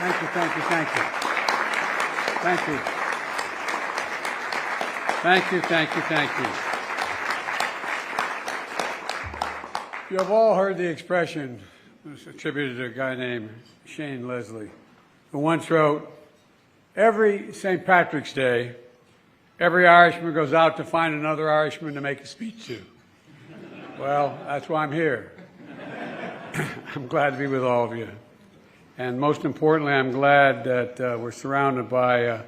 Thank you, thank you, thank you. Thank you. Thank you, thank you, thank you. You have all heard the expression, it's attributed to a guy named Shane Leslie, who once wrote, "Every St. Patrick's Day, every Irishman goes out to find another Irishman to make a speech to." Well, that's why I'm here. I'm glad to be with all of you. And most importantly, I'm glad that we're surrounded by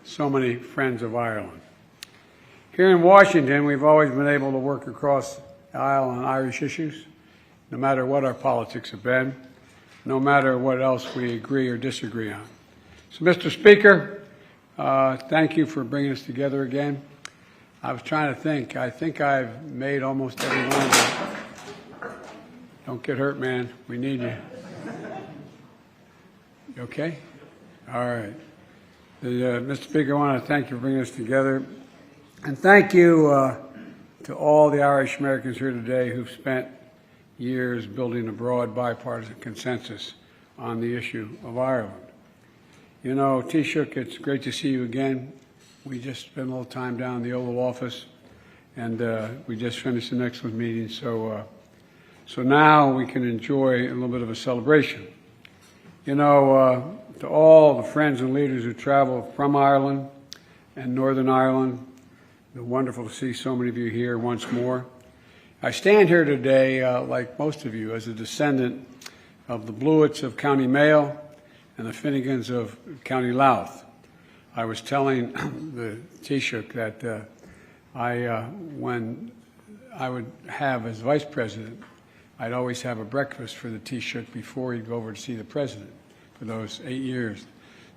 so many friends of Ireland. Here in Washington, we've always been able to work across the aisle on Irish issues, no matter what our politics have been, no matter what else we agree or disagree on. So, Mr. Speaker, thank you for bringing us together again. I was trying to think. I think I've made almost every one of them. Don't get hurt, man. We need you. You okay? All right. Mr. Speaker, I want to thank you for bringing us together. And thank you to all the Irish Americans here today who've spent years building a broad bipartisan consensus on the issue of Ireland. You know, Taoiseach, it's great to see you again. We just spent a little time down in the Oval Office, and we just finished the next meeting, so now we can enjoy a little bit of a celebration. You know, to all the friends and leaders who travel from Ireland and Northern Ireland, it's wonderful to see so many of you here once more. I stand here today, like most of you, as a descendant of the Blewitts of County Mayo and the Finnegans of County Louth. I was telling the Taoiseach that when I would have as vice president, I'd always have a breakfast for the Taoiseach before he'd go over to see the president for those 8 years.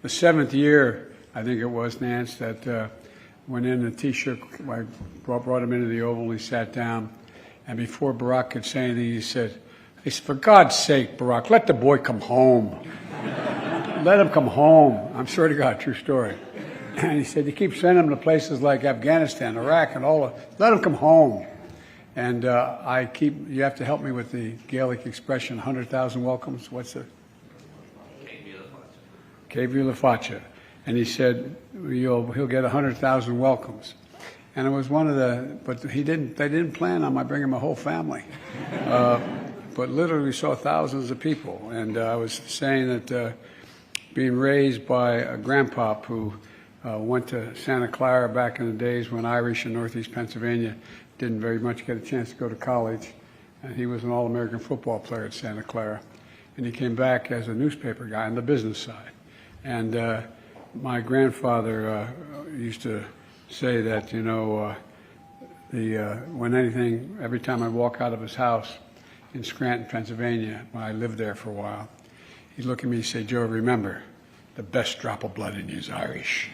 The 7th year, I think it was, Nance, that went in the Taoiseach, I brought him into the Oval, and he sat down, and before Barack could say anything, he said, "For God's sake, Barack, let the boy come home. Let him come home." I'm sure to God, true story. And he said, "You keep sending him to places like Afghanistan, Iraq, and let him come home." And you have to help me with the Gaelic expression, 100,000 welcomes. What's the? Céabhíle Fáilte. And he said, he'll get 100,000 welcomes. And it was one of but they didn't plan on my bringing my whole family. But literally we saw thousands of people. And I was saying that being raised by a grandpa who went to Santa Clara back in the days when Irish in Northeast Pennsylvania didn't very much get a chance to go to college. And he was an All-American football player at Santa Clara. And he came back as a newspaper guy on the business side. And my grandfather used to say that, you know, every time I walk out of his house in Scranton, Pennsylvania, when I lived there for a while, he'd look at me and say, "Joe, remember, the best drop of blood in you is Irish."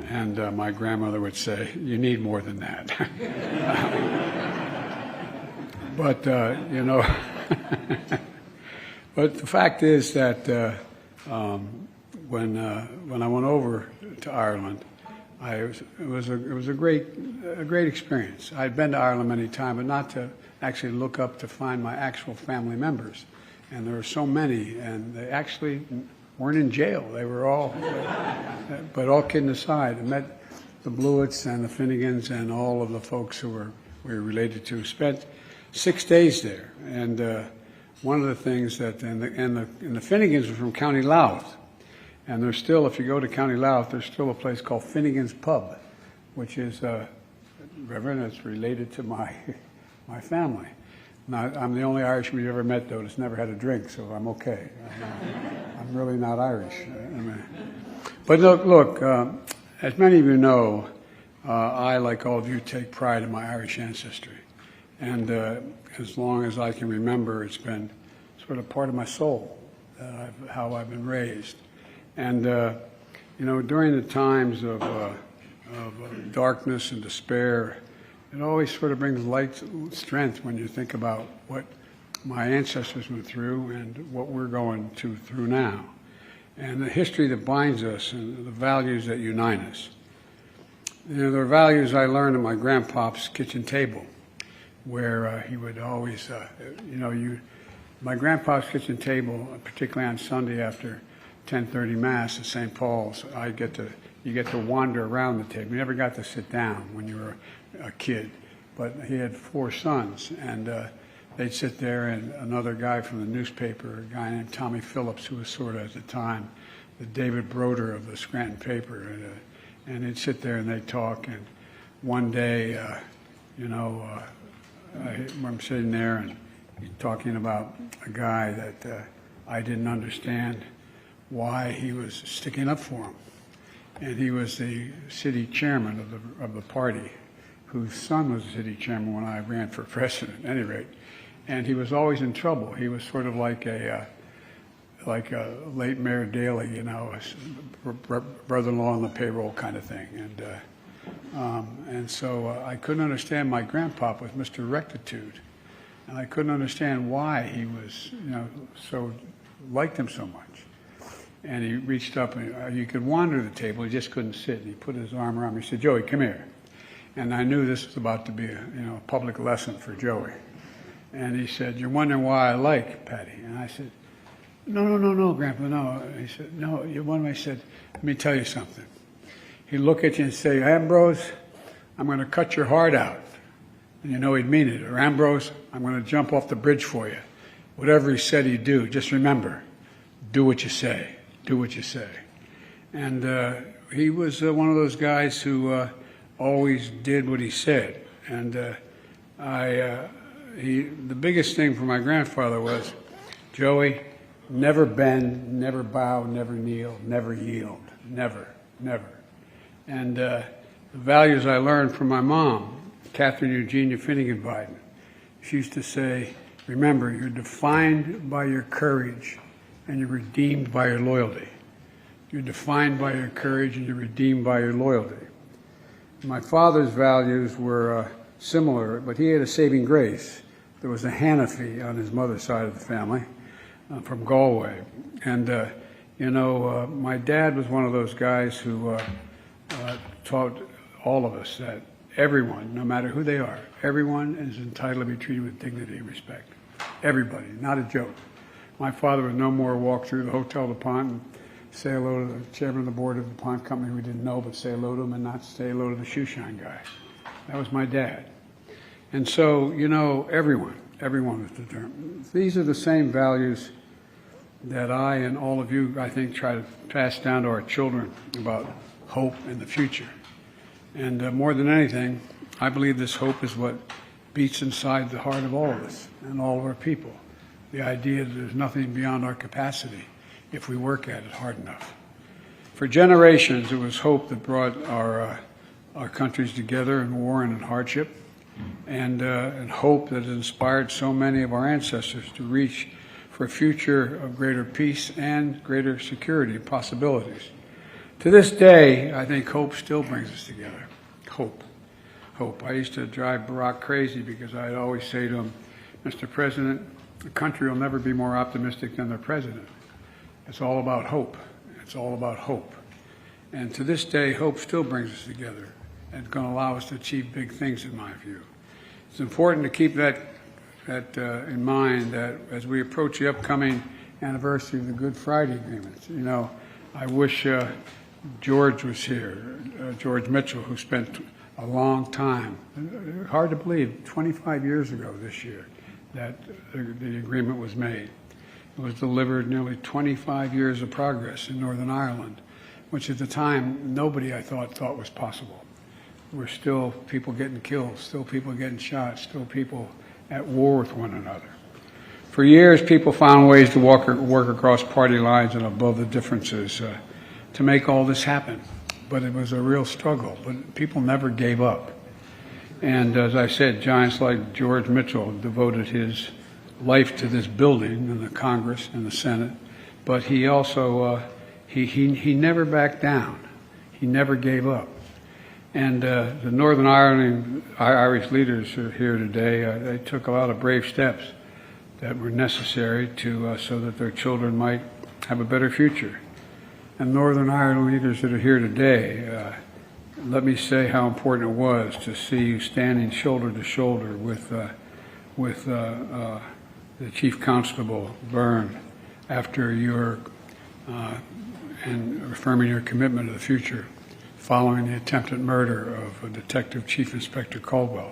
And my grandmother would say, "You need more than that." But, you know, but the fact is that when I went over to Ireland, it was a great experience. I'd been to Ireland many times, but not to actually look up to find my actual family members. And there were so many, and they actually weren't in jail. They were all, but all kidding aside, I met the Blewitts and the Finnegans and all of the folks who we were related to. Spent 6 days there, and one of the things that and the Finnegans were from County Louth. And there's still, if you go to County Louth, there's still a place called Finnegan's Pub, which is, Reverend, it's related to my family. Now, I'm the only Irishman you ever met, though, that's never had a drink, so I'm okay. I'm really not Irish. But look, as many of you know, I, like all of you, take pride in my Irish ancestry. And as long as I can remember, it's been sort of part of my soul, how I've been raised. And, you know, during the times of darkness and despair, it always sort of brings light, strength when you think about what my ancestors went through and what we're going through now, and the history that binds us and the values that unite us. You know, there are values I learned at my grandpa's kitchen table, where he would always, my grandpa's kitchen table, particularly on Sunday after 10:30 Mass at St. Paul's, you get to wander around the table. You never got to sit down when you were a kid. But he had 4 sons, and they'd sit there, and another guy from the newspaper, a guy named Tommy Phillips, who was sort of at the time the David Broder of the Scranton paper, and they'd sit there and they'd talk. And one day, I'm sitting there and he's talking about a guy that I didn't understand why he was sticking up for him. And he was the city chairman of the party, whose son was the city chairman when I ran for president, at any rate. And he was always in trouble. He was sort of like a late Mayor Daley, a brother-in-law on the payroll kind of thing. And so I couldn't understand. My grandpop was Mr. Rectitude, and I couldn't understand why he was, so liked him so much. And he reached up, and you could wander the table, he just couldn't sit. And he put his arm around me. He said, "Joey, come here." And I knew this was about to be a public lesson for Joey. And he said, "You're wondering why I like Patty?" And I said, No, Grandpa, no. He said, "No, you're wondering." I said, "Let me tell you something." He'd look at you and say, "Ambrose, I'm going to cut your heart out." And he'd mean it. Or, "Ambrose, I'm going to jump off the bridge for you." Whatever he said he'd do, just remember, do what you say. Do what you say. And he was one of those guys who always did what he said. And the biggest thing for my grandfather was, "Joey, never bend, never bow, never kneel, never yield. Never, never." And the values I learned from my mom, Catherine Eugenia Finnegan Biden, she used to say, "Remember, you're defined by your courage and you're redeemed by your loyalty." You're defined by your courage and you're redeemed by your loyalty. My father's values were similar, but he had a saving grace. There was a Hanafi on his mother's side of the family from Galway. And, my dad was one of those guys who taught all of us that everyone, no matter who they are, everyone is entitled to be treated with dignity and respect. Everybody, not a joke. My father would no more walk through the Hotel DuPont and say hello to the chairman of the board of the DuPont company we didn't know, but say hello to him and not say hello to the shoe shine guy. That was my dad. And so, everyone was determined. These are the same values that I and all of you, I think, try to pass down to our children about hope in the future. And more than anything, I believe this hope is what beats inside the heart of all of us and all of our people. The idea that there's nothing beyond our capacity if we work at it hard enough. For generations, it was hope that brought our countries together in war and in hardship, and hope that has inspired so many of our ancestors to reach for a future of greater peace and greater security and possibilities. To this day, I think hope still brings us together. Hope. I used to drive Barack crazy because I'd always say to him, "Mr. President, the country will never be more optimistic than their president. It's all about hope. It's all about hope." And to this day, hope still brings us together and it's going to allow us to achieve big things, in my view. It's important to keep that in mind, that as we approach the upcoming anniversary of the Good Friday agreements. I wish George was here, George Mitchell, who spent a long time, hard to believe, 25 years ago this year, that the agreement was made. It was delivered nearly 25 years of progress in Northern Ireland, which at the time nobody, I thought was possible. There were still people getting killed, still people getting shot, still people at war with one another. For years, people found ways to work across party lines and above the differences to make all this happen. But it was a real struggle, but people never gave up. And as I said, giants like George Mitchell devoted his life to this building and the Congress and the Senate, but he also, he never backed down. He never gave up. And the Northern Irish leaders who are here today, they took a lot of brave steps that were necessary so that their children might have a better future. And Northern Ireland leaders that are here today, let me say how important it was to see you standing shoulder to shoulder with the Chief Constable Byrne after your and affirming your commitment to the future following the attempted murder of Detective Chief Inspector Caldwell.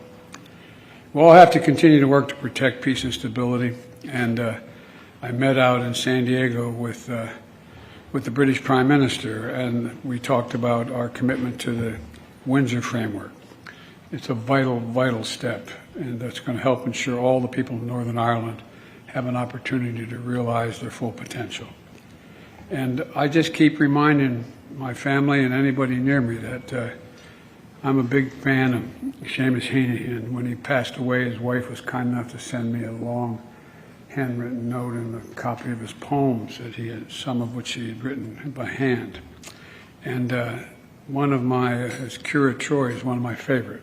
We'll all have to continue to work to protect peace and stability, and I met out in San Diego with the British Prime Minister, and we talked about our commitment to the Windsor Framework. It's a vital, vital step, and that's going to help ensure all the people of Northern Ireland have an opportunity to realize their full potential. And I just keep reminding my family and anybody near me that I'm a big fan of Seamus Heaney, and when he passed away, his wife was kind enough to send me a long handwritten note and a copy of his poems, that he had, some of which he had written by hand. And one of his Cura Troy is one of my favorite.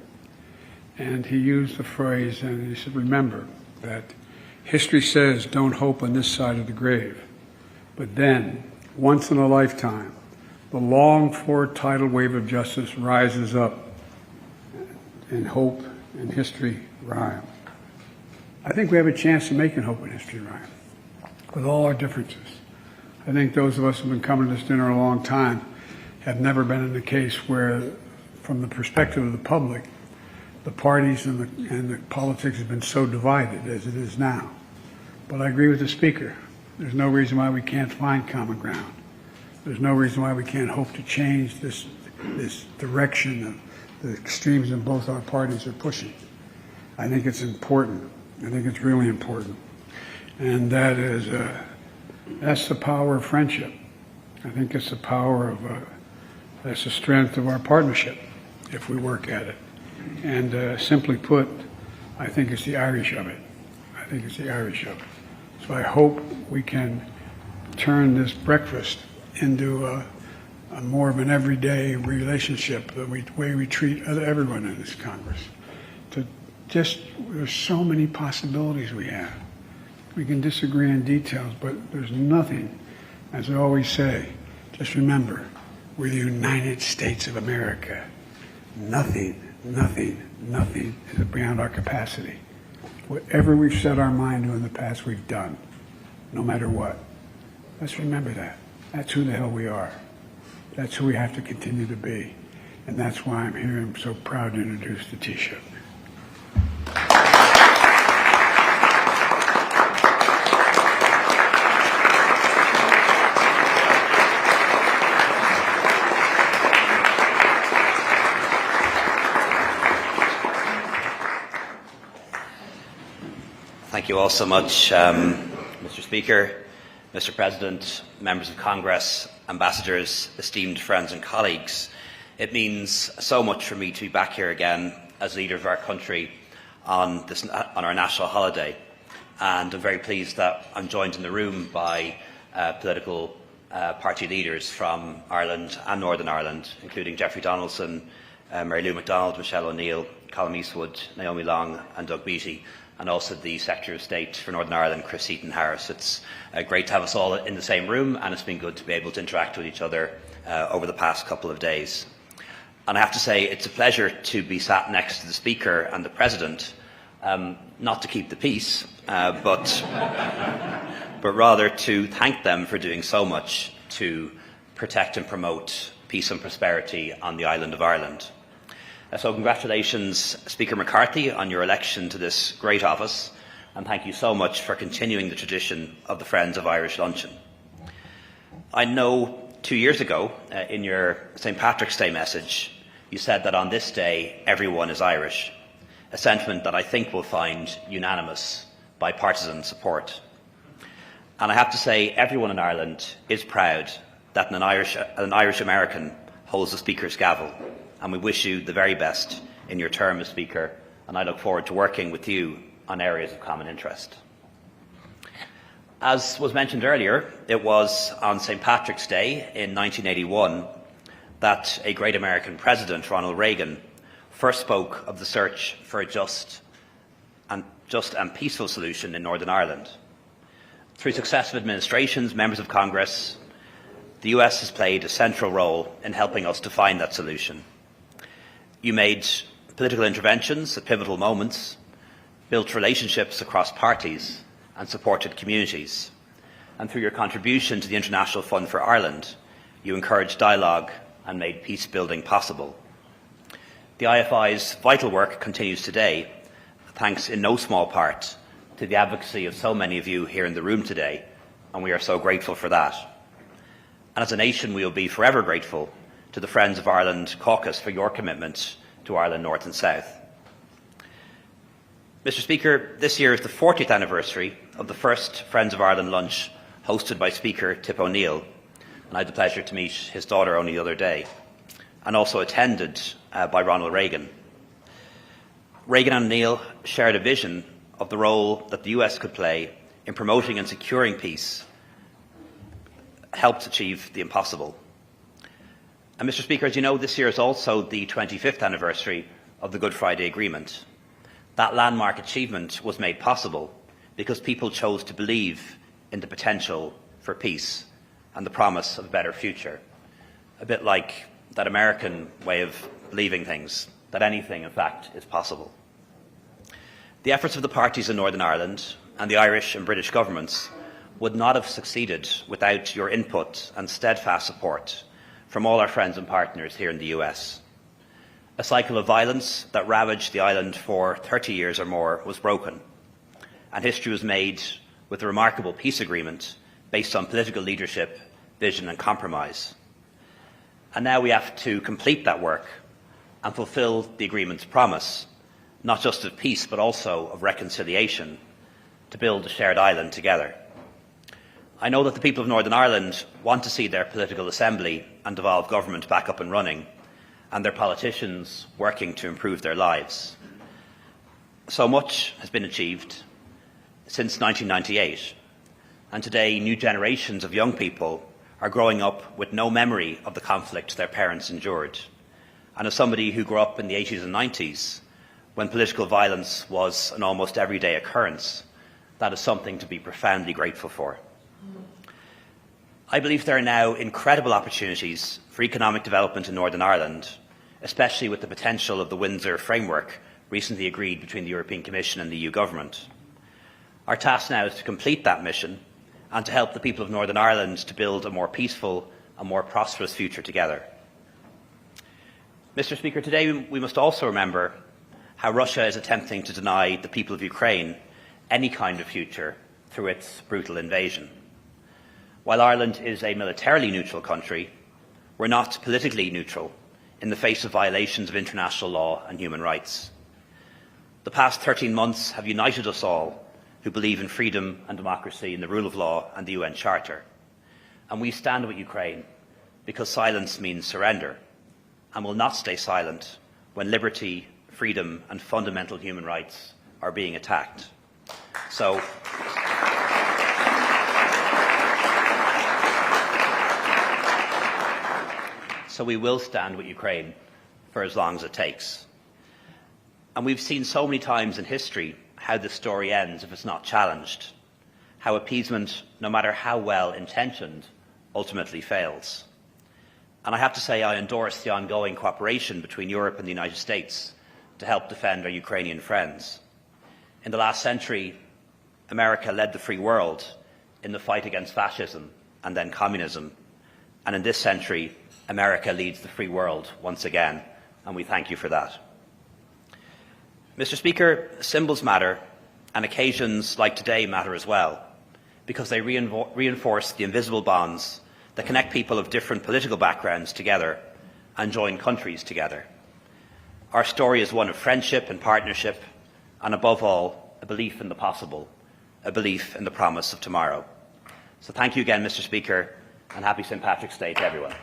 And he used the phrase, and he said, remember that history says don't hope on this side of the grave, but then, once in a lifetime, the longed-for tidal wave of justice rises up, and hope and history rhyme. I think we have a chance of making hope and history rhyme, with all our differences. I think those of us who have been coming to this dinner a long time have never been in a case where, from the perspective of the public, the parties and the politics have been so divided as it is now. But I agree with the Speaker. There's no reason why we can't find common ground. There's no reason why we can't hope to change this direction of the extremes in both our parties are pushing. I think it's important. I think it's really important. And that's the power of friendship. I think it's the power of, that's the strength of our partnership if we work at it. And simply put, I think it's the Irish of it. I think it's the Irish of it. So I hope we can turn this breakfast into a more of an everyday relationship, the way we treat everyone in this Congress. There's so many possibilities we have. We can disagree on details, but there's nothing, as I always say, just remember, we're the United States of America. Nothing is beyond our capacity. Whatever we've set our mind to in the past, we've done, no matter what. Let's remember that. That's who the hell we are. That's who we have to continue to be. And that's why I'm here. I'm so proud to introduce the Taoiseach. Thank you all so much, Mr. Speaker, Mr. President, members of Congress, ambassadors, esteemed friends and colleagues. It means so much for me to be back here again as leader of our country on our national holiday, and I'm very pleased that I'm joined in the room by political party leaders from Ireland and Northern Ireland, including Jeffrey Donaldson, Mary Lou MacDonald, Michelle O'Neill, Colm Eastwood, Naomi Long and Doug Beattie, and also the Secretary of State for Northern Ireland, Chris Heaton-Harris. It's great to have us all in the same room, and it's been good to be able to interact with each other over the past couple of days. And I have to say, it's a pleasure to be sat next to the Speaker and the President, not to keep the peace, but rather to thank them for doing so much to protect and promote peace and prosperity on the island of Ireland. So congratulations, Speaker McCarthy, on your election to this great office, and thank you so much for continuing the tradition of the Friends of Irish Luncheon. I know 2 years ago, in your St. Patrick's Day message, you said that on this day, everyone is Irish, a sentiment that I think will find unanimous bipartisan support. And I have to say, everyone in Ireland is proud that an Irish American holds the Speaker's gavel, and we wish you the very best in your term as Speaker, and I look forward to working with you on areas of common interest. As was mentioned earlier, it was on St. Patrick's Day in 1981 that a great American president, Ronald Reagan, first spoke of the search for a just and peaceful solution in Northern Ireland. Through successive administrations, members of Congress, the US has played a central role in helping us to find that solution. You made political interventions at pivotal moments, built relationships across parties, and supported communities. and through your contribution to the International Fund for Ireland, you encouraged dialogue and made peace building possible. The IFI's vital work continues today, thanks in no small part to the advocacy of so many of you here in the room today, and we are so grateful for that. And as a nation, we will be forever grateful to the Friends of Ireland Caucus for your commitment to Ireland North and South. Mr. Speaker, this year is the 40th anniversary of the first Friends of Ireland lunch hosted by Speaker Tip O'Neill, and I had the pleasure to meet his daughter only the other day, and also attended by Ronald Reagan. Reagan and O'Neill shared a vision of the role that the US could play in promoting and securing peace, helped achieve the impossible. And Mr. Speaker, as you know, this year is also the 25th anniversary of the Good Friday Agreement. That landmark achievement was made possible because people chose to believe in the potential for peace and the promise of a better future. A bit like that American way of believing things, that anything, in fact, is possible. The efforts of the parties in Northern Ireland and the Irish and British governments would not have succeeded without your input and steadfast support from all our friends and partners here in the US. A cycle of violence that ravaged the island for 30 years or more was broken, and history was made with a remarkable peace agreement based on political leadership, vision and compromise. And now we have to complete that work and fulfil the agreement's promise, not just of peace but also of reconciliation, to build a shared island together. I know that the people of Northern Ireland want to see their political assembly and devolved government back up and running, and their politicians working to improve their lives. So much has been achieved since 1998, and today new generations of young people are growing up with no memory of the conflict their parents endured. And as somebody who grew up in the 80s and 90s, when political violence was an almost everyday occurrence, that is something to be profoundly grateful for. I believe there are now incredible opportunities for economic development in Northern Ireland, especially with the potential of the Windsor Framework recently agreed between the European Commission and the EU Government. Our task now is to complete that mission and to help the people of Northern Ireland to build a more peaceful and more prosperous future together. Mr. Speaker, today we must also remember how Russia is attempting to deny the people of Ukraine any kind of future through its brutal invasion. While Ireland is a militarily neutral country, we're not politically neutral in the face of violations of international law and human rights. The past 13 months have united us all who believe in freedom and democracy, in the rule of law and the UN Charter. And we stand with Ukraine because silence means surrender, and will not stay silent when liberty, freedom and fundamental human rights are being attacked. So we will stand with Ukraine for as long as it takes. And we've seen so many times in history how this story ends if it's not challenged, how appeasement, no matter how well intentioned, ultimately fails. And I have to say I endorse the ongoing cooperation between Europe and the United States to help defend our Ukrainian friends. In the last century, America led the free world in the fight against fascism and then communism. And in this century, America leads the free world once again, and we thank you for that. Mr. Speaker, symbols matter, and occasions like today matter as well, because they reinforce the invisible bonds that connect people of different political backgrounds together and join countries together. Our story is one of friendship and partnership, and above all, a belief in the possible, a belief in the promise of tomorrow. So thank you again, Mr. Speaker, and happy St. Patrick's Day to everyone.